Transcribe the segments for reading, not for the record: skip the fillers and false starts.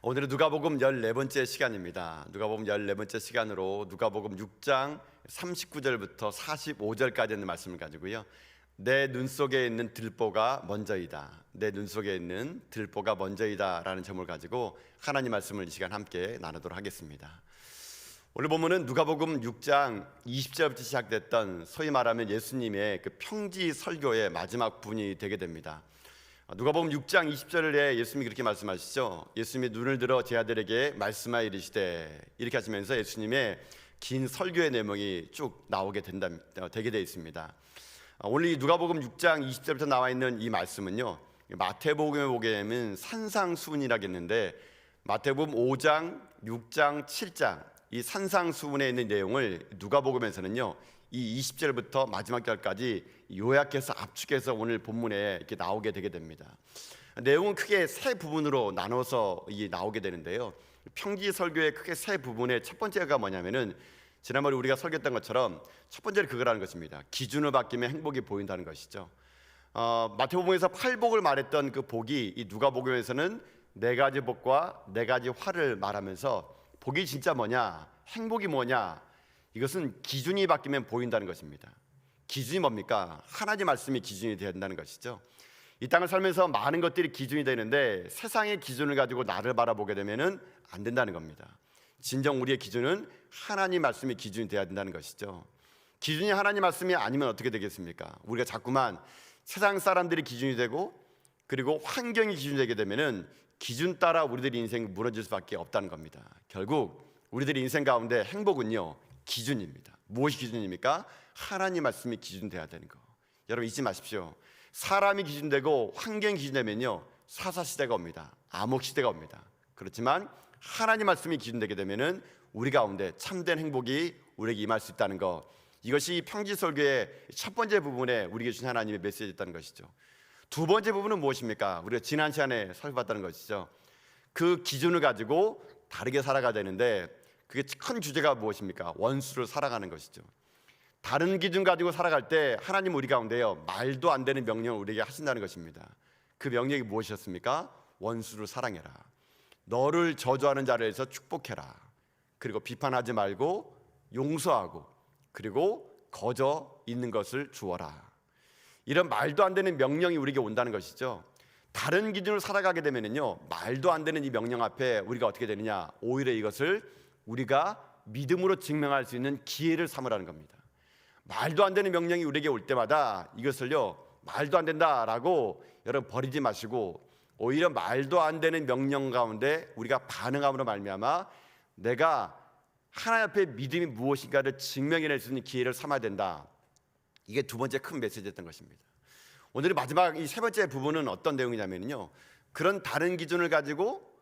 오늘은 누가복음 14번째 시간입니다. 누가복음 14번째 시간으로 누가복음 6장 39절부터 45절까지 있는 말씀을 가지고요, 내 눈 속에 있는 들보가 먼저이다, 내 눈 속에 있는 들보가 먼저이다 라는 제목을 가지고 하나님 말씀을 이 시간 함께 나누도록 하겠습니다. 오늘 본문은 누가복음 6장 20절부터 시작됐던 소위 말하면 예수님의 그 평지 설교의 마지막 부분이 되게 됩니다. 누가복음 6장 20절에 예수님이 그렇게 말씀하시죠. 예수님이 눈을 들어 제 아들에게 말씀하여 이르시되, 이렇게 하시면서 예수님의 긴 설교의 내용이 쭉 나오게 되게 되어 있습니다. 오늘 이 누가복음 6장 20절부터 나와 있는 이 말씀은요, 마태복음에 보게 되면 산상수훈이라겠는데, 마태복음 5장, 6장, 7장 이 산상수훈에 있는 내용을 누가복음에서는요, 이 20절부터 마지막 절까지 요약해서 압축해서 오늘 본문에 이렇게 나오게 되게 됩니다. 내용은 크게 세 부분으로 나눠서 나오게 되는데요, 평지 설교의 크게 세 부분의 첫 번째가 뭐냐면은, 지난번에 우리가 설교했던 것처럼 첫 번째는 그거라는 것입니다. 기준을 바뀌면 행복이 보인다는 것이죠. 마태복음에서 8복을 말했던 그 복이 이 누가복음에서는 네 가지 복과 네 가지 화를 말하면서, 복이 진짜 뭐냐, 행복이 뭐냐, 이것은 기준이 바뀌면 보인다는 것입니다. 기준이 뭡니까? 하나님 말씀이 기준이 된다는 것이죠. 이 땅을 살면서 많은 것들이 기준이 되는데, 세상의 기준을 가지고 나를 바라보게 되면은 안 된다는 겁니다. 진정 우리의 기준은 하나님 말씀이 기준이 되어야 된다는 것이죠. 기준이 하나님 말씀이 아니면 어떻게 되겠습니까? 우리가 자꾸만 세상 사람들이 기준이 되고, 그리고 환경이 기준이 되게 되면은 기준 따라 우리들의 인생이 무너질 수밖에 없다는 겁니다. 결국 우리들의 인생 가운데 행복은요, 기준입니다. 무엇이 기준입니까? 하나님 말씀이 기준돼야 되는 거. 여러분 잊지 마십시오. 사람이 기준되고 환경이 기준되면요, 사사시대가 옵니다. 암흑시대가 옵니다. 그렇지만 하나님 말씀이 기준되게 되면은 우리 가운데 참된 행복이 우리에게 임할 수 있다는 것, 이것이 평지설교의 첫 번째 부분에 우리에게 주신 하나님의 메시지였다는 것이죠. 두 번째 부분은 무엇입니까? 우리가 지난 시간에 살펴봤다는 것이죠. 그 기준을 가지고 다르게 살아가야 되는데, 그게 큰 주제가 무엇입니까? 원수를 사랑하는 것이죠. 다른 기준 가지고 살아갈 때 하나님 우리 가운데요, 말도 안 되는 명령을 우리에게 하신다는 것입니다. 그 명령이 무엇이었습니까? 원수를 사랑해라, 너를 저주하는 자를 해서 축복해라, 그리고 비판하지 말고 용서하고, 그리고 거저 있는 것을 주어라. 이런 말도 안 되는 명령이 우리에게 온다는 것이죠. 다른 기준으로 살아가게 되면요, 말도 안 되는 이 명령 앞에 우리가 어떻게 되느냐, 오히려 이것을 우리가 믿음으로 증명할 수 있는 기회를 삼으라는 겁니다. 말도 안 되는 명령이 우리에게 올 때마다 이것을요, 말도 안 된다라고 여러분 버리지 마시고, 오히려 말도 안 되는 명령 가운데 우리가 반응함으로 말미암아 내가 하나님 앞에 믿음이 무엇인가를 증명해낼 수 있는 기회를 삼아야 된다. 이게 두 번째 큰 메시지였던 것입니다. 오늘의 마지막 이 세 번째 부분은 어떤 내용이냐면요, 그런 다른 기준을 가지고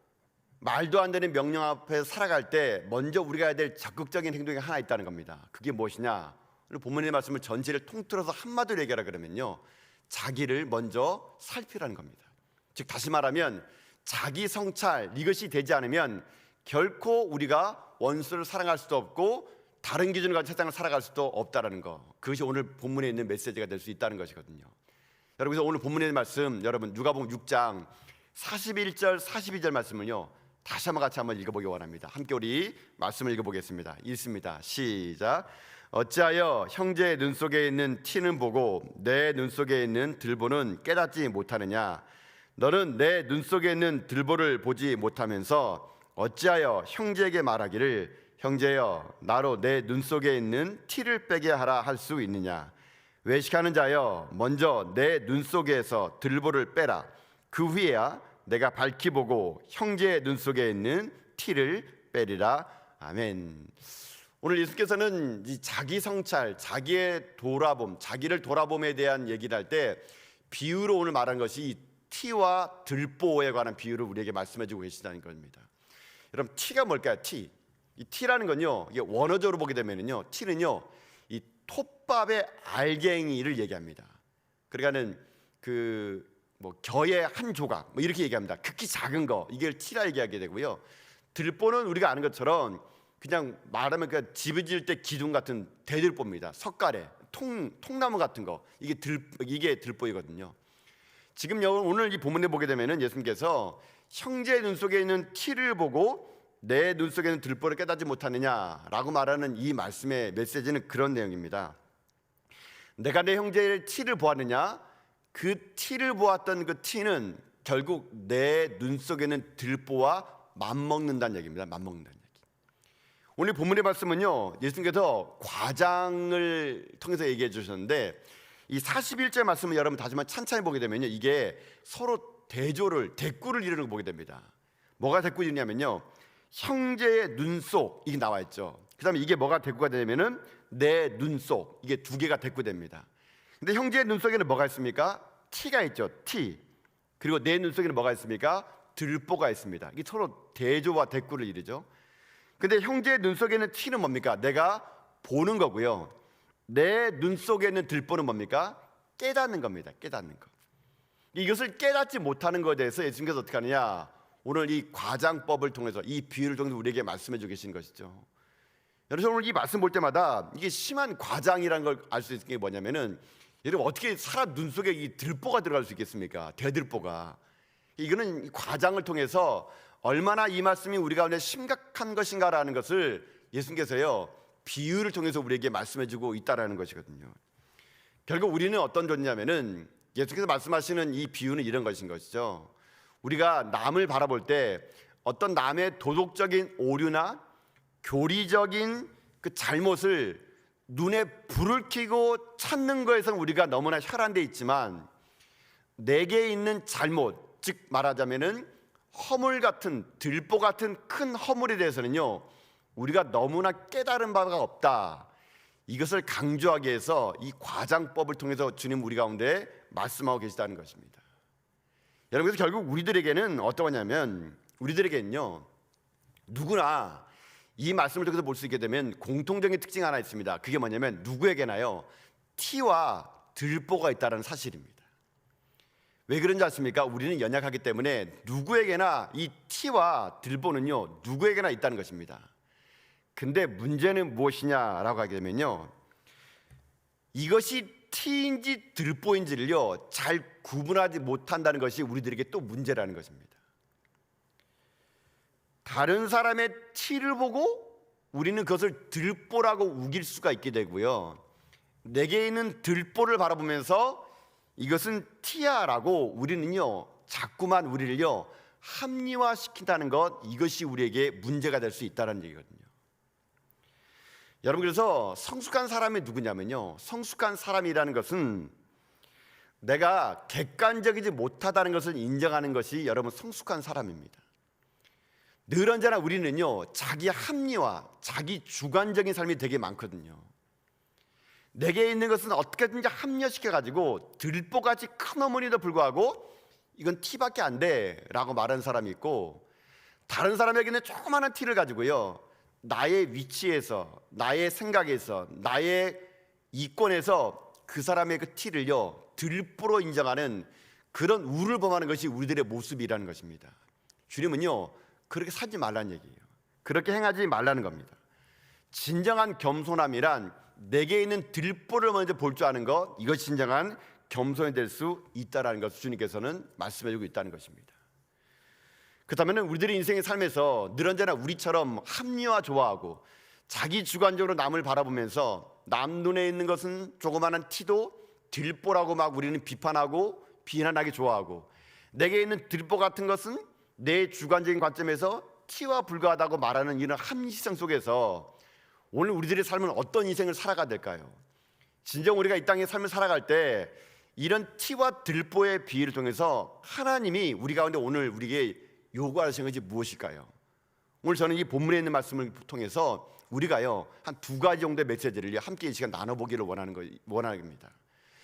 말도 안 되는 명령 앞에 살아갈 때 먼저 우리가 해야 될 적극적인 행동이 하나 있다는 겁니다. 그게 무엇이냐? 오늘 본문의 말씀을 전체를 통틀어서 한마디로 얘기하라 그러면요, 자기를 먼저 살피라는 겁니다. 즉 다시 말하면 자기 성찰, 이것이 되지 않으면 결코 우리가 원수를 사랑할 수도 없고 다른 기준을 가지고 세상을 살아갈 수도 없다는 것, 그것이 오늘 본문에 있는 메시지가 될 수 있다는 것이거든요. 여러분, 그래서 오늘 본문에 있는 말씀, 여러분 누가복음 6장 41절 42절 말씀을요, 다시 한번 같이 한번 읽어보기 원합니다. 함께 우리 말씀을 읽어보겠습니다. 읽습니다. 시작. 어찌하여 형제의 눈 속에 있는 티는 보고 내 눈 속에 있는 들보는 깨닫지 못하느냐? 너는 내 눈 속에 있는 들보를 보지 못하면서 어찌하여 형제에게 말하기를 형제여 나로 내 눈 속에 있는 티를 빼게 하라 할 수 있느냐? 외식하는 자여 먼저 내 눈 속에서 들보를 빼라. 그 후에야 내가 밝히 보고 형제의 눈 속에 있는 티를 빼리라. 아멘. 오늘 예수께서는 이 자기 성찰, 자기의 돌아봄, 자기를 돌아봄에 대한 얘기를 할 때 비유로 오늘 말한 것이 이 티와 들보에 관한 비유를 우리에게 말씀해주고 계시다는 겁니다. 여러분, 티가 뭘까요? 티. 이 티라는 건요, 이게 원어적으로 보게 되면은요, 티는요, 이 톱밥의 알갱이를 얘기합니다. 그러니까는 겨의 한 조각, 이렇게 얘기합니다. 극히 작은 거, 이게 티라 얘기하게 되고요. 들보는 우리가 아는 것처럼 그냥 말하면 그 집을 지을 때 기둥 같은 대들보입니다. 석가래, 통나무 같은 거, 이게 들보이거든요. 지금 오늘 이 본문에 보게 되면은 예수님께서 형제의 눈 속에 있는 티를 보고 내 눈 속에 있는 들보를 깨닫지 못하느냐라고 말하는 이 말씀의 메시지는 그런 내용입니다. 내가 내 형제의 티를 보았느냐? 그 티를 보았던 그 티는 결국 내 눈 속에 있는 들보와 맞먹는다는 얘기입니다. 맞먹는다는 얘기. 오늘 본문의 말씀은요, 예수님께서 과장을 통해서 얘기해 주셨는데, 이 41절 말씀을 여러분 다시 한번 찬찬히 보게 되면요, 이게 서로 대꾸를 이루는 걸 보게 됩니다. 뭐가 대꾸 이루냐면요, 형제의 눈 속, 이게 나와 있죠. 그 다음에 이게 뭐가 대꾸가 되냐면은 내 눈 속, 이게 두 개가 대꾸됩니다. 근데 형제의 눈 속에는 뭐가 있습니까? 티가 있죠. 티. 그리고 내 눈 속에는 뭐가 있습니까? 들보가 있습니다. 이게 서로 대조와 대꾸를 이루죠. 근데 형제의 눈 속에 있는 티는 뭡니까? 내가 보는 거고요. 내 눈 속에 있는 들보는 뭡니까? 깨닫는 겁니다. 깨닫는 거. 이것을 깨닫지 못하는 것에 대해서 예수님께서 어떻게 하느냐? 오늘 이 과장법을 통해서, 이 비유를 통해서 우리에게 말씀해 주고 계신 것이죠. 여러분, 오늘 이 말씀 볼 때마다 이게 심한 과장이라는 걸 알 수 있는 게 뭐냐면은, 여러분, 어떻게 사람 눈 속에 이 들보가 들어갈 수 있겠습니까? 대들보가. 이거는 과장을 통해서 얼마나 이 말씀이 우리 가운데 심각한 것인가라는 것을 예수님께서요, 비유를 통해서 우리에게 말씀해 주고 있다라는 것이거든요. 결국 우리는 어떤 존재냐면은, 예수께서 말씀하시는 이 비유는 이런 것인 것이죠. 우리가 남을 바라볼 때 어떤 남의 도덕적인 오류나 교리적인 그 잘못을 눈에 불을 켜고 찾는 것에서 우리가 너무나 혈안돼 있지만, 내게 있는 잘못, 즉 말하자면은 허물 같은, 들보 같은 큰 허물에 대해서는요, 우리가 너무나 깨달은 바가 없다. 이것을 강조하기 위해서 이 과장법을 통해서 주님 우리 가운데 말씀하고 계시다는 것입니다. 여러분, 그래서 결국 우리들에게는 어떠냐면, 우리들에게는요, 누구나 이 말씀을 통해서 볼 수 있게 되면 공통적인 특징 하나 있습니다. 그게 뭐냐면, 누구에게나요, 티와 들보가 있다는 사실입니다. 왜 그런지 아십니까? 우리는 연약하기 때문에 누구에게나 이 티와 들보는요, 누구에게나 있다는 것입니다. 근데 문제는 무엇이냐라고 하게 되면요, 이것이 티인지 들보인지를요 잘 구분하지 못한다는 것이 우리들에게 또 문제라는 것입니다. 다른 사람의 티를 보고 우리는 그것을 들보라고 우길 수가 있게 되고요, 내게 있는 들보를 바라보면서 이것은 티야라고 우리는요 자꾸만 우리를요 합리화시킨다는 것, 이것이 우리에게 문제가 될 수 있다는 얘기거든요. 여러분, 그래서 성숙한 사람이 누구냐면요, 성숙한 사람이라는 것은 내가 객관적이지 못하다는 것을 인정하는 것이 여러분 성숙한 사람입니다. 늘 언제나 우리는요 자기 합리화, 자기 주관적인 삶이 되게 많거든요. 내게 있는 것은 어떻게든지 합리화시켜가지고 들보같이 큰 어머니도 불구하고 이건 티밖에 안 돼 라고 말하는 사람이 있고, 다른 사람에게는 조그마한 티를 가지고요 나의 위치에서, 나의 생각에서, 나의 이권에서 그 사람의 그 티를요 들보로 인정하는 그런 우를 범하는 것이 우리들의 모습이라는 것입니다. 주님은요 그렇게 살지 말라는 얘기예요. 그렇게 행하지 말라는 겁니다. 진정한 겸손함이란 내게 있는 들보를 먼저 볼 줄 아는 것, 이것이 진정한 겸손이 될 수 있다라는 것을 주님께서는 말씀해 주고 있다는 것입니다. 그렇다면 우리들의 인생의 삶에서 늘 언제나 우리처럼 합리화 좋아하고 자기 주관적으로 남을 바라보면서 남 눈에 있는 것은 조그마한 티도 들보라고 막 우리는 비판하고 비난하기 좋아하고, 내게 있는 들보 같은 것은 내 주관적인 관점에서 티와 불과하다고 말하는 이런 합리성 속에서 오늘 우리들의 삶은 어떤 인생을 살아가야 될까요? 진정 우리가 이 땅의 삶을 살아갈 때 이런 티와 들보의 비유를 통해서 하나님이 우리 가운데 오늘 우리에게 요구하시는 것이 무엇일까요? 오늘 저는 이 본문에 있는 말씀을 통해서 우리가요 한 두 가지 정도의 메시지를 함께 이 시간 나눠보기를 원합니다.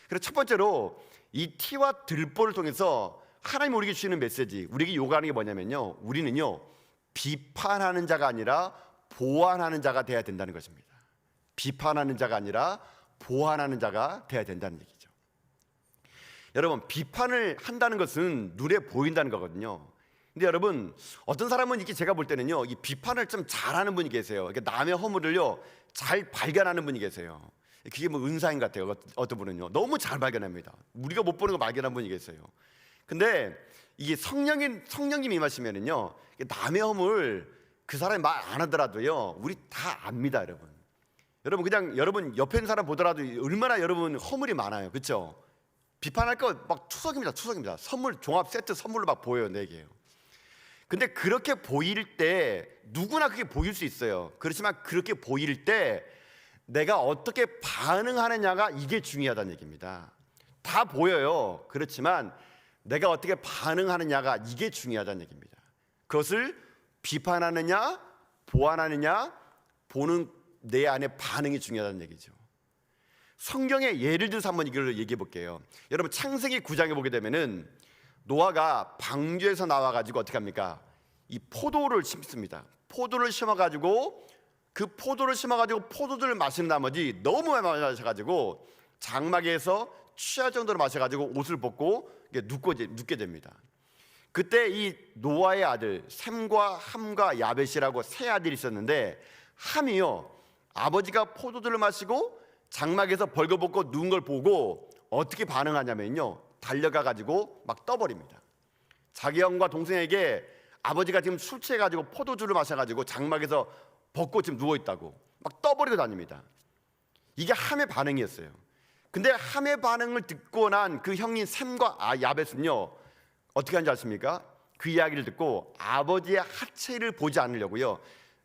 그래서 첫 번째로 이 티와 들보를 통해서 하나님 우리에게 주시는 메시지, 우리에게 요구하는 게 뭐냐면요, 우리는요 비판하는 자가 아니라 보완하는 자가 돼야 된다는 것입니다. 비판하는 자가 아니라 보완하는 자가 돼야 된다는 얘기죠. 여러분, 비판을 한다는 것은 눈에 보인다는 거거든요. 근데 여러분, 어떤 사람은 이렇게 제가 볼 때는요 이 비판을 좀 잘하는 분이 계세요. 그러니까 남의 허물을요 잘 발견하는 분이 계세요. 그게 뭐 은사인 것 같아요. 어떤 분은요 너무 잘 발견합니다. 우리가 못 보는 거 발견한 분이 계세요. 근데 이게 성령님이 임하시면은요, 남의 허물 그 사람이 말 안 하더라도요, 우리 다 압니다, 여러분. 여러분 그냥 여러분 옆에 있는 사람 보더라도 얼마나 여러분 허물이 많아요, 그렇죠? 비판할 거 막 투석입니다. 선물 종합 세트 선물로 막 보여요, 4개요. 근데 그렇게 보일 때 누구나 그게 보일 수 있어요. 그렇지만 그렇게 보일 때 내가 어떻게 반응하느냐가 이게 중요하다는 얘기입니다. 다 보여요. 그렇지만 내가 어떻게 반응하느냐가 이게 중요하다는 얘기입니다. 그것을 비판하느냐 보완하느냐 보는 내 안의 반응이 중요하다는 얘기죠. 성경의 예를 들어서 한번 이걸 얘기해 볼게요. 여러분 창세기 9장에 보게 되면은 노아가 방주에서 나와가지고 어떻게 합니까? 이 포도를 심습니다. 포도를 심어가지고 그 포도를 심어가지고 포도들을 마시는 나머지 너무 많이 마셔가지고 장막에서 취할 정도로 마셔가지고 옷을 벗고 눕게 됩니다. 그때 이 노아의 아들 셈과 함과 야벳이라고 세 아들이 있었는데, 함이요 아버지가 포도들을 마시고 장막에서 벌거벗고 누운 걸 보고 어떻게 반응하냐면요, 달려가 가지고 막 떠버립니다. 자기 형과 동생에게 아버지가 지금 술 취해가지고 포도주를 마셔가지고 장막에서 벗고 지금 누워있다고 막 떠버리고 다닙니다. 이게 함의 반응이었어요. 근데 함의 반응을 듣고 난 그 형인 셈과 야벳은요 어떻게 하는지 아십니까? 그 이야기를 듣고 아버지의 하체를 보지 않으려고요,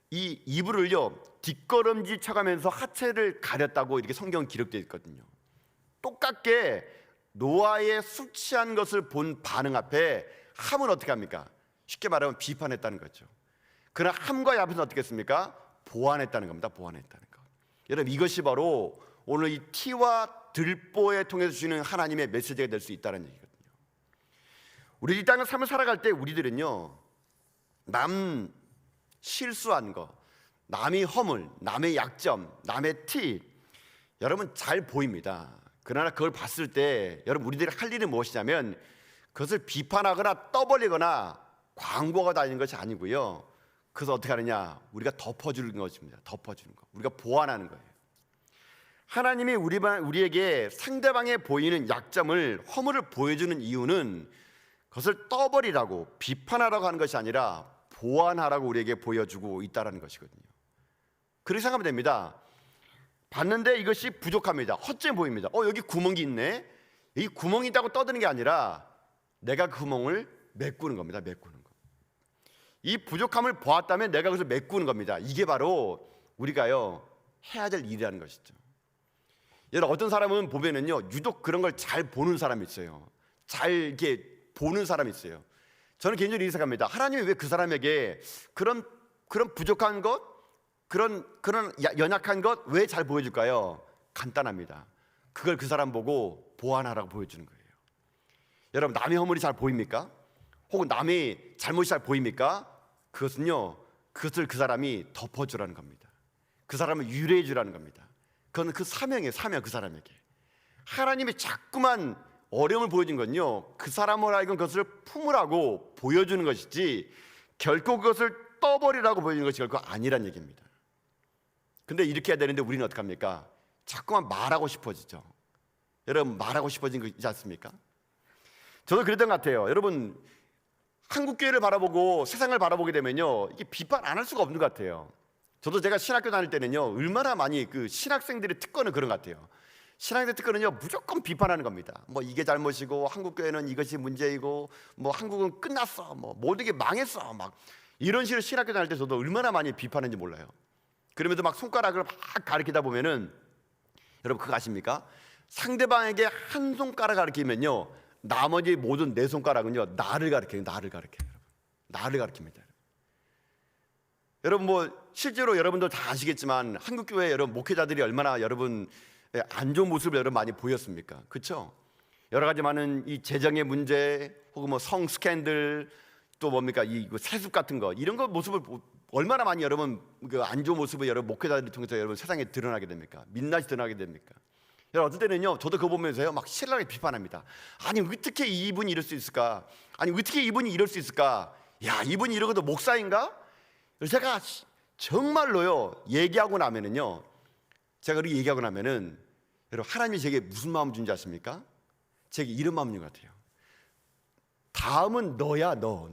이 이불을요 뒷걸음질 쳐가면서 하체를 가렸다고 이렇게 성경 기록되어 있거든요. 똑같게 노아의 술 취한 것을 본 반응 앞에 함은 어떻게 합니까? 쉽게 말하면 비판했다는 거죠. 그러나 함과 야벳은 어떻게 했습니까? 보완했다는 겁니다. 보완했다는 것. 여러분 이것이 바로 오늘 이 티와 들보에 통해서 주시는 하나님의 메시지가 될 수 있다는 얘기거든요. 우리 이 땅을 삶을 살아갈 때 우리들은요, 남 실수한 거, 남의 허물, 남의 약점, 남의 티, 여러분 잘 보입니다. 그러나 그걸 봤을 때 여러분 우리들이 할 일은 무엇이냐면 그것을 비판하거나 떠벌리거나 광고가 다니는 것이 아니고요, 그래서 어떻게 하느냐, 우리가 덮어주는 것입니다. 덮어주는 거, 우리가 보완하는 거예요. 하나님이 우리에게 상대방에 보이는 약점을, 허물을 보여주는 이유는 그것을 떠버리라고 비판하라고 하는 것이 아니라 보완하라고 우리에게 보여주고 있다는 것이거든요. 그렇게 생각하면 됩니다. 봤는데 이것이 부족합니다. 헛되어 보입니다. 여기 구멍이 있네. 이 구멍이 있다고 떠드는 게 아니라 내가 그 구멍을 메꾸는 겁니다. 메꾸는 거. 이 부족함을 보았다면 내가 그것을 메꾸는 겁니다. 이게 바로 우리가요 해야 될 일이라는 것이죠. 여러분 어떤 사람은 보면은요 유독 그런 걸 잘 보는 사람이 있어요. 잘 이렇게 보는 사람이 있어요. 저는 개인적으로 이렇게 생각합니다. 하나님이 왜 그 사람에게 그런 부족한 것, 그런 연약한 것 왜 잘 보여줄까요? 간단합니다. 그걸 그 사람 보고 보완하라고 보여주는 거예요. 여러분 남의 허물이 잘 보입니까? 혹은 남의 잘못이 잘 보입니까? 그것은요, 그것을 그 사람이 덮어주라는 겁니다. 그 사람을 유래해 주라는 겁니다. 그건 그 사명이에요. 사명, 그 사람에게. 하나님이 자꾸만 어려움을 보여준 건요, 그 사람을 하여금 그것을 품으라고 보여주는 것이지 결코 그것을 떠버리라고 보여주는 것이 결코 아니란 얘기입니다. 근데 이렇게 해야 되는데 우리는 어떻게 합니까? 자꾸만 말하고 싶어지죠. 여러분 말하고 싶어진 거 있지 않습니까? 저도 그랬던 것 같아요. 여러분 한국교회를 바라보고 세상을 바라보게 되면요, 이게 비판 안 할 수가 없는 것 같아요. 저도 제가 신학교 다닐 때는요, 얼마나 많이 그 신학생들의 특권은 그런 것 같아요. 신학생 특권은요 무조건 비판하는 겁니다. 뭐 이게 잘못이고 한국교회는 이것이 문제이고 뭐 한국은 끝났어, 뭐 모든 게 망했어, 막 이런 식으로 신학교 다닐 때 저도 얼마나 많이 비판했는지 몰라요. 그러면서 막 손가락을 막 가리키다 보면은 여러분 그거 아십니까? 상대방에게 한 손가락 가리키면요 나머지 모든 네 손가락은요 나를 가리켜요. 나를 가리켜요. 나를 가리킵니다. 여러분 뭐 실제로 여러분들 다 아시겠지만 한국교회 여러분 목회자들이 얼마나 여러분 안 좋은 모습을 여러분 많이 보였습니까? 그렇죠? 여러 가지 많은 이 재정의 문제 혹은 뭐 성 스캔들 또 뭡니까 이 세습 같은 거 이런 거 모습을 얼마나 많이 여러분 그 안 좋은 모습을 여러분 목회자들을 통해서 여러분 세상에 드러나게 됩니까? 민낯이 드러나게 됩니까? 여러분 어떤 때는요 저도 그거 보면서요 막 신랄하게 비판합니다. 아니 어떻게 이분이 이럴 수 있을까? 아니 어떻게 이분이 이럴 수 있을까? 야 이분이 이러고도 목사인가? 제가 정말로요 얘기하고 나면은요 제가 그렇게 얘기하고 나면은 여러분 하나님이 제게 무슨 마음 준지 아십니까? 제게 이런 마음인 것 같아요. 다음은 너야, 너.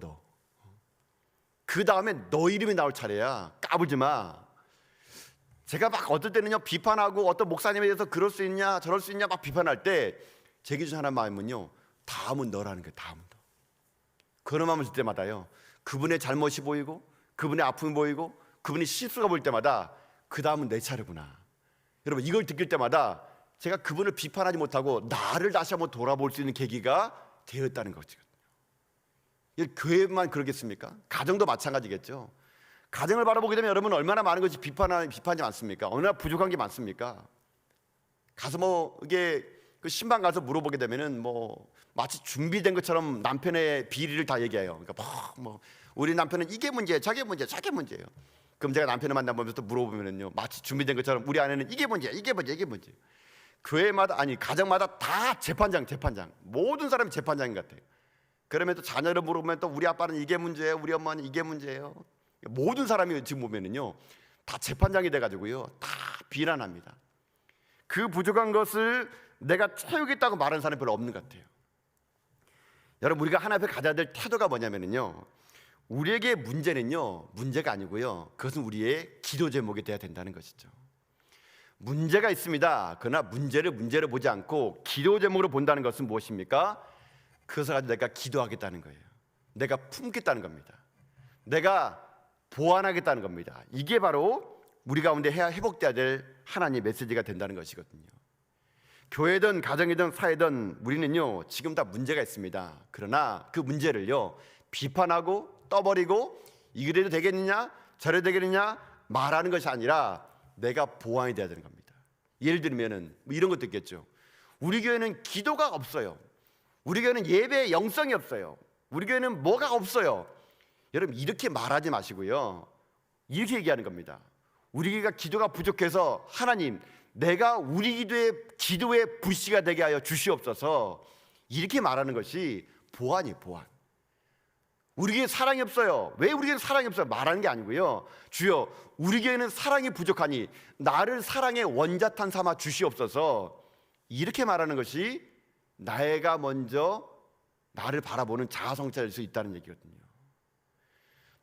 그 다음에 너 이름이 나올 차례야. 까불지 마. 제가 막 어떨 때는요, 비판하고 어떤 목사님에 대해서 그럴 수 있냐 저럴 수 있냐 막 비판할 때 제 기준 하나 마음은요, 다음은 너라는 거예요. 다음은 너. 그런 마음을 들 때마다요, 그분의 잘못이 보이고 그분의 아픔이 보이고 그분의 실수가 보일 때마다 그 다음은 내 차례구나. 여러분, 이걸 느낄 때마다 제가 그분을 비판하지 못하고 나를 다시 한번 돌아볼 수 있는 계기가 되었다는 거거든요. 교회만 그러겠습니까? 가정도 마찬가지겠죠. 가정을 바라보게 되면 여러분, 얼마나 많은 것이 비판이 많습니까? 얼마나 부족한 게 많습니까? 가서 이게 그 신방 가서 물어보게 되면은 마치 준비된 것처럼 남편의 비리를 다 얘기해요. 그러니까 우리 남편은 이게 문제예요, 저게 문제예요. 그럼 제가 남편을 만나보면서 물어보면은요, 마치 준비된 것처럼 우리 아내는 이게 문제야. 교회마다, 아니 가정마다 다 재판장. 모든 사람이 재판장인 것 같아요. 그러면 또 자녀를 물어보면 또 우리 아빠는 이게 문제예요, 우리 엄마는 이게 문제예요. 모든 사람이 지금 보면은요, 다 재판장이 돼가지고요, 다 비난합니다. 그 부족한 것을 내가 채우겠다고 말하는 사람이 별로 없는 것 같아요. 여러분, 우리가 하나 앞에 가져야 될 태도가 뭐냐면요, 우리에게 문제는요, 문제가 아니고요, 그것은 우리의 기도 제목이 돼야 된다는 것이죠. 문제가 있습니다. 그러나 문제를 보지 않고 기도 제목으로 본다는 것은 무엇입니까? 그것을 가지고 내가 기도하겠다는 거예요. 내가 품겠다는 겁니다. 내가 보완하겠다는 겁니다. 이게 바로 우리 가운데 회복돼야 될 하나님의 메시지가 된다는 것이거든요. 교회든 가정이든 사회든 우리는요, 지금 다 문제가 있습니다. 그러나 그 문제를요, 비판하고 떠버리고 이래도 되겠느냐 저래도 되겠느냐 말하는 것이 아니라 내가 보완이 돼야 되는 겁니다. 예를 들면은 이런 것도 있겠죠. 우리 교회는 기도가 없어요. 우리 교회는 예배의 영성이 없어요. 우리 교회는 뭐가 없어요. 여러분, 이렇게 말하지 마시고요, 이렇게 얘기하는 겁니다. 우리 교회가 기도가 부족해서 하나님, 내가 우리 기도의 불씨가 되게 하여 주시옵소서, 이렇게 말하는 것이 보완이에요. 보완. 우리 교회 사랑이 없어요. 왜 우리 교회는 사랑이 없어요? 말하는 게 아니고요, 주여 우리 교회는 사랑이 부족하니 나를 사랑의 원자탄 삼아 주시옵소서, 이렇게 말하는 것이 내가 먼저 나를 바라보는 자아성찰일 수 있다는 얘기거든요.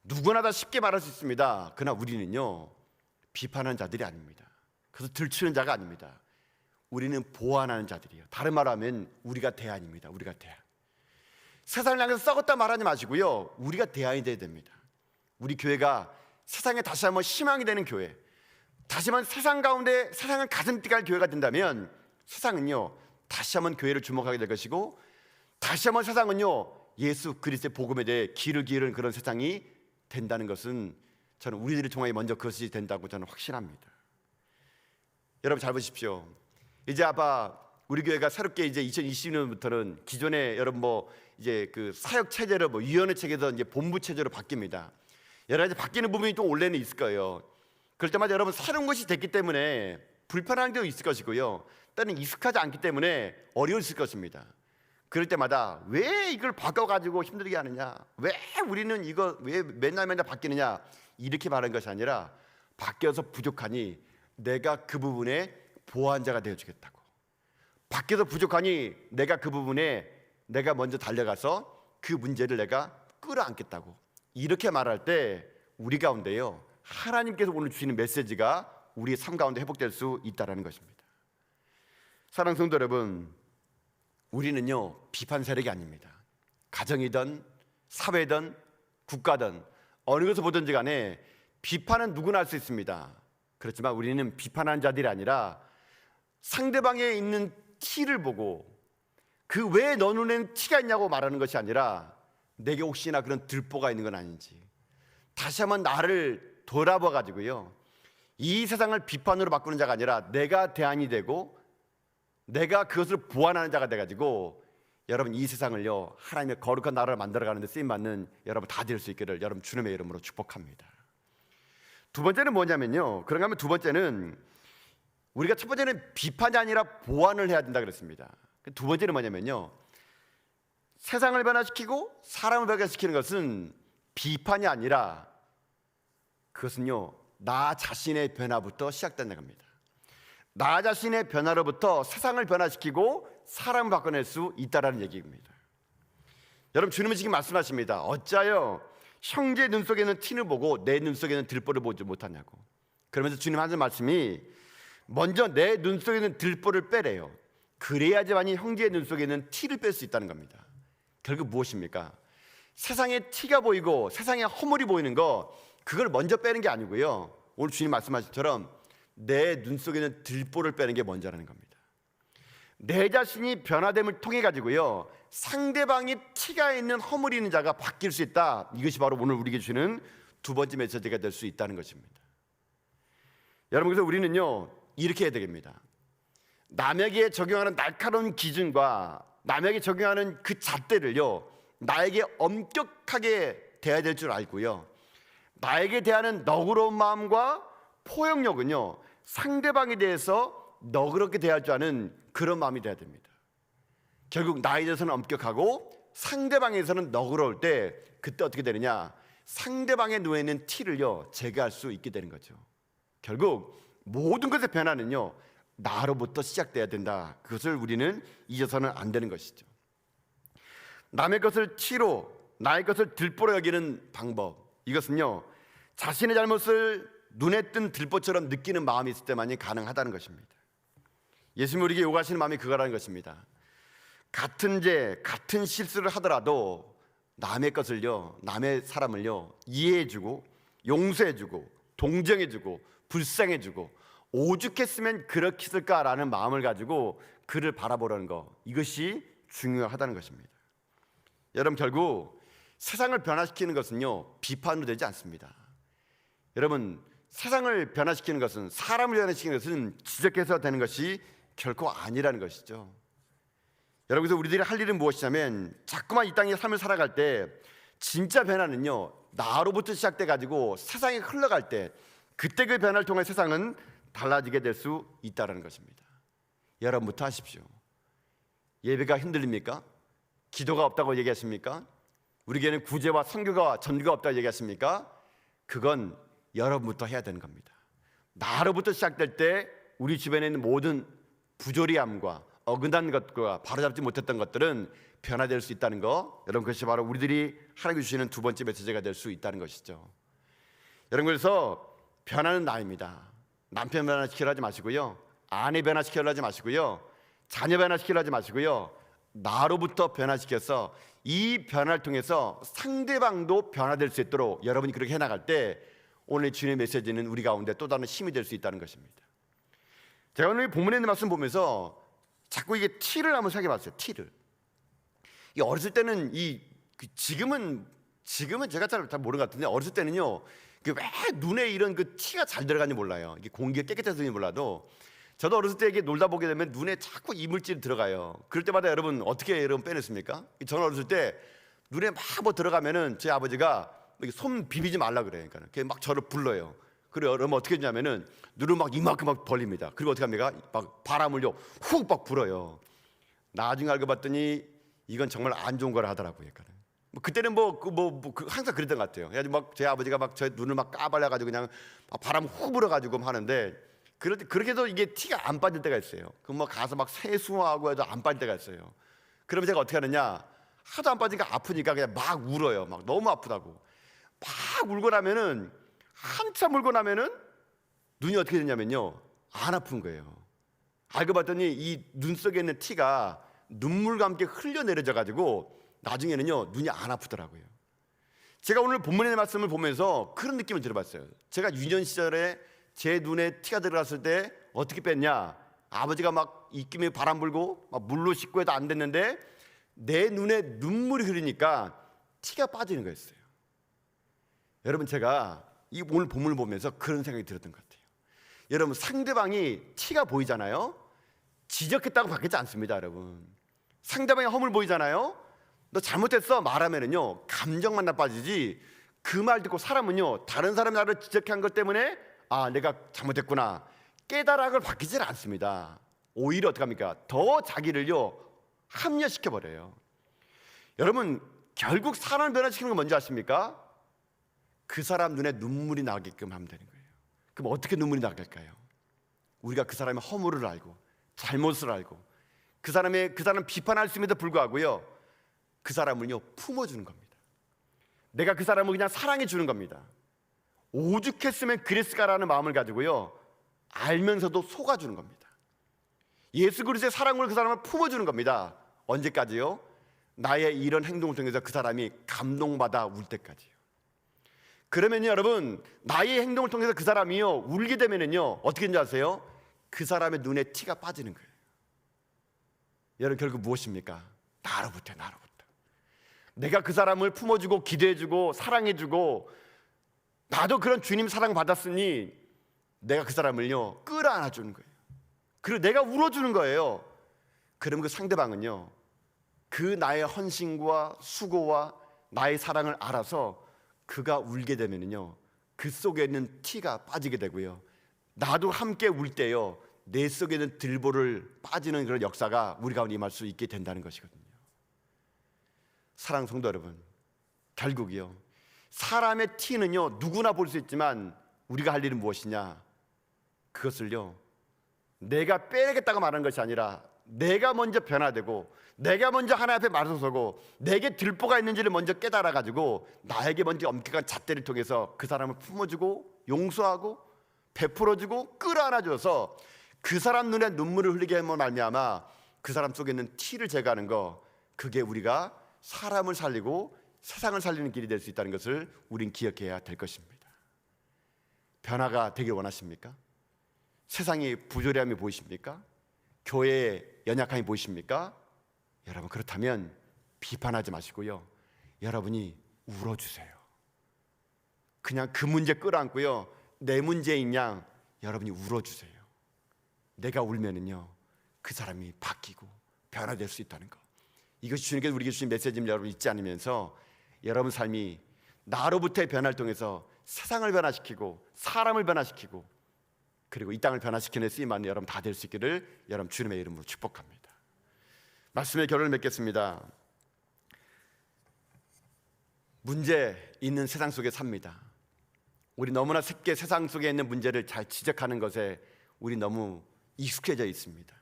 누구나 다 쉽게 말할 수 있습니다. 그러나 우리는요, 비판하는 자들이 아닙니다. 그래서 들추는 자가 아닙니다. 우리는 보완하는 자들이에요. 다른 말로 하면 우리가 대안입니다. 우리가 대안. 세상을 향해서 썩었다 말하지 마시고요, 우리가 대안이 돼야 됩니다. 우리 교회가 세상에 다시 한번 희망이 되는 교회, 다시 한번 세상 가운데 세상을 가슴 뛰게 할 교회가 된다면 세상은요, 다시 한번 교회를 주목하게 될 것이고, 다시 한번 세상은요, 예수 그리스도의 복음에 대해 귀를 기울이는 그런 세상이 된다는 것은 저는 우리들이 통하여 먼저 그것이 된다고 저는 확신합니다. 여러분, 잘 보십시오. 이제 아마 우리 교회가 새롭게 이제 2020년부터는 기존에 여러분 이제 그 사역 체제로 위원회 체계에서 이제 본부 체제로 바뀝니다. 여러 가지 바뀌는 부분이 또 원래는 있을 거예요. 그럴 때마다 여러분, 새로운 것이 됐기 때문에 불편한 게 있을 것이고요, 때는 익숙하지 않기 때문에 어려웠을 것입니다. 그럴 때마다 왜 이걸 바꿔가지고 힘들게 하느냐, 왜 우리는 이거 왜 맨날 바뀌느냐, 이렇게 말하는 것이 아니라 바뀌어서 부족하니 내가 그 부분에 보완자가 되어주겠다고, 바뀌어서 부족하니 내가 그 부분에 내가 먼저 달려가서 그 문제를 내가 끌어안겠다고, 이렇게 말할 때 우리 가운데요, 하나님께서 오늘 주시는 메시지가 우리의 삶 가운데 회복될 수 있다는 것입니다. 사랑하는 성도 여러분, 우리는요, 비판 세력이 아닙니다. 가정이든 사회든 국가든 어느 것을 보든지 간에 비판은 누구나 할 수 있습니다. 그렇지만 우리는 비판하는 자들이 아니라 상대방에 있는 티를 보고 그 왜 너 눈에는 티가 있냐고 말하는 것이 아니라 내게 혹시나 그런 들보가 있는 건 아닌지 다시 한번 나를 돌아봐 가지고요, 이 세상을 비판으로 바꾸는 자가 아니라 내가 대안이 되고 내가 그것을 보완하는 자가 돼가지고 여러분, 이 세상을요, 하나님의 거룩한 나라를 만들어가는 데 쓰임받는 여러분 다 될 수 있기를 여러분 주님의 이름으로 축복합니다. 두 번째는 뭐냐면요, 그런가 하면 두 번째는 우리가 첫 번째는 비판이 아니라 보완을 해야 된다 그랬습니다. 두 번째는 뭐냐면요, 세상을 변화시키고 사람을 변화시키는 것은 비판이 아니라 그것은요, 나 자신의 변화부터 시작된다는 겁니다. 나 자신의 변화로부터 세상을 변화시키고 사람을 바꿔낼 수 있다는 얘기입니다. 여러분, 주님은 지금 말씀하십니다. 어찌하여 형제 눈 속에 있는 티를 보고 내 눈 속에 있는 들보를 보지 못하냐고. 그러면서 주님 하는 말씀이 먼저 내 눈 속에 있는 들보를 빼래요. 그래야지만이 형제의 눈 속에 있는 티를 뺄 수 있다는 겁니다. 결국 무엇입니까? 세상에 티가 보이고 세상에 허물이 보이는 거, 그걸 먼저 빼는 게 아니고요, 오늘 주님 말씀하신 것처럼 내 눈 속에 있는 들보를 빼는 게 먼저라는 겁니다. 내 자신이 변화됨을 통해 가지고요, 상대방이 티가 있는 허물이 있는 자가 바뀔 수 있다. 이것이 바로 오늘 우리에게 주는 두 번째 메시지가 될 수 있다는 것입니다. 여러분, 그래서 우리는요 이렇게 해야 되겠습니다. 남에게 적용하는 날카로운 기준과 남에게 적용하는 그 잣대를요 나에게 엄격하게 대해야 될 줄 알고요, 나에게 대하는 너그러운 마음과 포용력은요 상대방에 대해서 너그럽게 대할 줄 아는 그런 마음이 돼야 됩니다. 결국 나에 대해서는 엄격하고 상대방에서는 너그러울 때, 그때 어떻게 되느냐, 상대방의 눈에 있는 티를요 제거할 수 있게 되는 거죠. 결국 모든 것의 변화는요 나로부터 시작돼야 된다. 그것을 우리는 잊어서는 안 되는 것이죠. 남의 것을 티로, 나의 것을 들보로 여기는 방법, 이것은요 자신의 잘못을 눈에 뜬 들보처럼 느끼는 마음이 있을 때만이 가능하다는 것입니다. 예수님이 우리에게 요구하시는 마음이 그거라는 것입니다. 같은 죄, 같은 실수를 하더라도 남의 것을요, 남의 사람을요 이해해주고 용서해주고 동정해주고 불쌍해주고, 오죽했으면 그렇게 했을까라는 마음을 가지고 그를 바라보라는 것, 이것이 중요하다는 것입니다. 여러분, 결국 세상을 변화시키는 것은요 비판으로 되지 않습니다. 여러분, 세상을 변화시키는 것은, 사람을 변화시키는 것은 지적해서 되는 것이 결코 아니라는 것이죠. 여러분, 그래서 우리들이 할 일은 무엇이냐면, 자꾸만 이 땅의 삶을 살아갈 때 진짜 변화는요 나로부터 시작돼 가지고 세상에 흘러갈 때, 그때 그 변화를 통해 세상은 달라지게 될 수 있다는 것입니다. 여러분부터 하십시오. 예배가 흔들립니까? 기도가 없다고 얘기하십니까? 우리에게는 구제와 선교가 전교가 없다고 얘기하십니까? 그건 여러분부터 해야 되는 겁니다. 나로부터 시작될 때 우리 주변에 있는 모든 부조리함과 어긋난 것과 바로잡지 못했던 것들은 변화될 수 있다는 것, 여러분, 그것이 바로 우리들이 하나님께 주시는 두 번째 메시지가 될 수 있다는 것이죠. 여러분, 그래서 변화는 나입니다. 남편 변화시키려 하지 마시고요, 아내 변화시키려 하지 마시고요, 자녀 변화시키려 하지 마시고요, 나로부터 변화시켜서 이 변화를 통해서 상대방도 변화될 수 있도록 여러분이 그렇게 해나갈 때 오늘 주님의 메시지는 우리 가운데 또 다른 힘이 될 수 있다는 것입니다. 제가 오늘 본문에 있는 말씀 보면서 자꾸 이게 티를 한번 생각해봤어요. 티를. 이 어렸을 때는 지금은 제가 잘 모르는 것 같은데, 어렸을 때는요 왜 눈에 이런 그 티가 잘 들어가는지 몰라요. 이게 공기가 깨끗해서인지 몰라도, 저도 어렸을 때 이게 놀다 보게 되면 눈에 자꾸 이물질이 들어가요. 그럴 때마다 여러분 어떻게 여러분 빼냈습니까? 저는 어렸을 때 눈에 막 뭐 들어가면은 제 아버지가 손 비비지 말라 그래요. 그러니까 막 저를 불러요. 그리고 여러분 어떻게 했냐면은 눈을 막 이만큼 막 벌립니다. 그리고 어떻게 합니까? 막 바람을요 훅 막 불어요. 나중에 알고 봤더니 이건 정말 안 좋은 거라 하더라고요. 그때는 항상 그랬던 것 같아요. 그래서 막 제 아버지가 막 제 눈을 막 까발려가지고 그냥 바람 훅 불어가지고 하는데, 그럴 때 그렇게 해도 이게 티가 안 빠질 때가 있어요. 그럼 뭐 가서 막 세수하고 해도 안 빠질 때가 있어요. 그러면 제가 어떻게 하느냐, 하도 안 빠지니까 아프니까 그냥 막 울어요. 막 너무 아프다고 막 울고 나면은, 한참 울고 나면은 눈이 어떻게 되냐면요 안 아픈 거예요. 알고 봤더니 이 눈 속에 있는 티가 눈물과 함께 흘려내려져 가지고 나중에는요 눈이 안 아프더라고요. 제가 오늘 본문의 말씀을 보면서 그런 느낌을 들어봤어요. 제가 유년 시절에 제 눈에 티가 들어갔을 때 어떻게 뺐냐, 아버지가 막 입김에 바람 불고 막 물로 씻고 해도 안 됐는데 내 눈에 눈물이 흐르니까 티가 빠지는 거였어요. 여러분, 제가 이 오늘 본문을 보면서 그런 생각이 들었던 것 같아요. 여러분, 상대방이 티가 보이잖아요. 지적했다고 바뀌지 않습니다. 여러분, 상대방이 허물 보이잖아요. 너 잘못했어 말하면은요 감정만 나빠지지, 그 말 듣고 사람은요 다른 사람이 나를 지적한 것 때문에 아 내가 잘못했구나 깨달음을 바뀌질 않습니다. 오히려 어떻게 합니까? 더 자기를요 합리화시켜 버려요. 여러분, 결국 사람을 변화시키는 건 뭔지 아십니까? 그 사람 눈에 눈물이 나게끔 하면 되는 거예요. 그럼 어떻게 눈물이 나갈까요? 우리가 그 사람의 허물을 알고 잘못을 알고 그 사람 비판할 수 있음에도 불구하고요 그 사람을요 품어주는 겁니다. 내가 그 사람을 그냥 사랑해 주는 겁니다. 오죽했으면 그랬을까라는 마음을 가지고요 알면서도 속아주는 겁니다. 예수 그리스도의 사랑으로 그 사람을 품어주는 겁니다. 언제까지요? 나의 이런 행동을 통해서 그 사람이 감동받아 울 때까지요. 그러면요 여러분, 나의 행동을 통해서 그 사람이요 울게 되면은요 어떻게 되는지 아세요? 그 사람의 눈에 티가 빠지는 거예요. 여러분, 결국 무엇입니까? 나로부터. 내가 그 사람을 품어주고 기대해주고 사랑해주고, 나도 그런 주님 사랑 받았으니 내가 그 사람을요 끌어안아주는 거예요. 그리고 내가 울어주는 거예요. 그러면 그 상대방은요 그 나의 헌신과 수고와 나의 사랑을 알아서 그가 울게 되면은요 그 속에 있는 티가 빠지게 되고요, 나도 함께 울 때요 내 속에 있는 들보를 빠지는 그런 역사가 우리 가운데 임할 수 있게 된다는 것이거든요. 사랑하는 성도 여러분, 결국이요 사람의 티는요 누구나 볼 수 있지만 우리가 할 일은 무엇이냐? 그것을요 내가 빼야겠다고 말하는 것이 아니라 내가 먼저 변화되고 내가 먼저 하나님 앞에 맞서서고 내게 들보가 있는지를 먼저 깨달아가지고 나에게 먼저 엄격한 잣대를 통해서 그 사람을 품어주고 용서하고 베풀어주고 끌어안아줘서 그 사람 눈에 눈물을 흘리게 하면 말미암아 그 사람 속에 있는 티를 제거하는 거, 그게 우리가 사람을 살리고 세상을 살리는 길이 될 수 있다는 것을 우린 기억해야 될 것입니다. 변화가 되길 원하십니까? 세상이 부조리함이 보이십니까? 교회의 연약함이 보이십니까? 여러분, 그렇다면 비판하지 마시고요 여러분이 울어주세요. 그냥 그 문제 끌어안고요 내 문제인 양 여러분이 울어주세요. 내가 울면은요 그 사람이 바뀌고 변화될 수 있다는 거, 이것이 주님께서 우리에게 주신 메시지를 여러분 잊지 않으면서 여러분 삶이 나로부터의 변화를 통해서 세상을 변화시키고 사람을 변화시키고 그리고 이 땅을 변화시키는 쓰임받는 여러분 다 될 수 있기를 여러분 주님의 이름으로 축복합니다. 말씀의 결론을 맺겠습니다. 문제 있는 세상 속에 삽니다. 우리 너무나 쉽게 세상 속에 있는 문제를 잘 지적하는 것에 우리 너무 익숙해져 있습니다.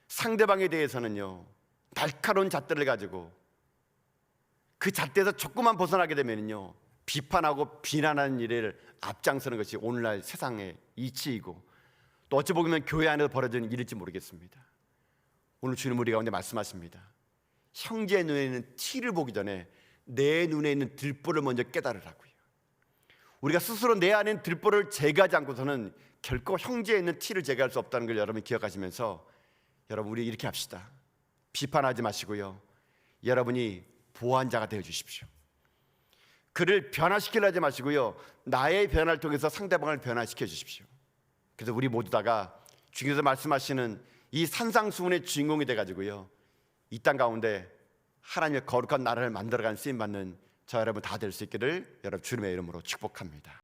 상대방에 대해서는요 날카로운 잣대를 가지고 그 잣대에서 조금만 벗어나게 되면요 비판하고 비난하는 일을 앞장서는 것이 오늘날 세상의 이치이고, 또 어찌 보면 교회 안에서 벌어지는 일일지 모르겠습니다. 오늘 주님 우리 가운데 말씀하십니다. 형제의 눈에 있는 티를 보기 전에 내 눈에 있는 들보를 먼저 깨달으라고요. 우리가 스스로 내 안에 있는 들보를 제거하지 않고서는 결코 형제에 있는 티를 제거할 수 없다는 걸 여러분이 기억하시면서 여러분, 우리 이렇게 합시다. 비판하지 마시고요 여러분이 보완자가 되어 주십시오. 그를 변화시키려 하지 마시고요 나의 변화를 통해서 상대방을 변화시켜 주십시오. 그래서 우리 모두 다가 주님께서 말씀하시는 이 산상수훈의 주인공이 돼가지고요 이 땅 가운데 하나님의 거룩한 나라를 만들어가는 쓰임받는 저 여러분 다 될 수 있기를 여러분 주님의 이름으로 축복합니다.